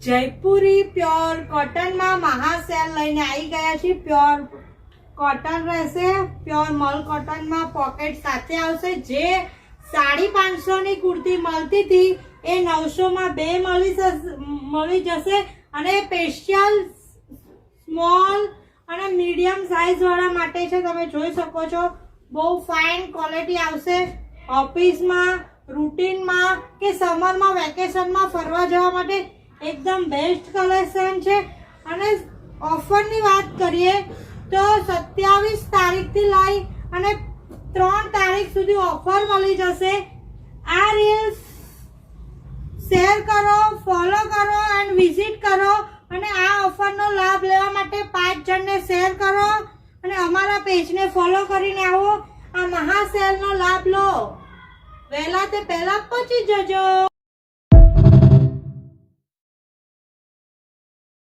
Jaipuri pure કોટનમાં મહાસેલ લઈને આવી ગયા છે। પ્યોર કોટન રહેશે, પ્યોર મલ કોટનમાં પોકેટ સાથે આવશે। જે 550 ની કુર્તી મળતી હતી એ 900 માં 2 મળી જશે। અને સ્પેશિયલ સ્મોલ અને મીડિયમ સાઇઝ વાળા માટે છે। તમે જોઈ શકો છો બહુ ફાઇન ક્વોલિટી આવશે। ઓફિસમાં, રૂટીનમાં કે સમરમાં, વેકેશનમાં ફરવા જવા માટે एकदम बेस्ट कलेक्शन है। અને ऑफर ની વાત કરીએ તો 27 તારીખ થી લઈ અને 3 તારીખ સુધી ऑफर મળી જશે। આ રીલ્સ શેર કરો, ફોલો કરો એન્ડ વિઝિટ કરો અને આ ઓફર નો લાભ લેવા માટે 5 જણને શેર કરો અને અમારા પેજને ફોલો કરીને આવો। આ મહાસેલ નો લાભ લો, વહેલા તે પહેલા પહોંચી જજો।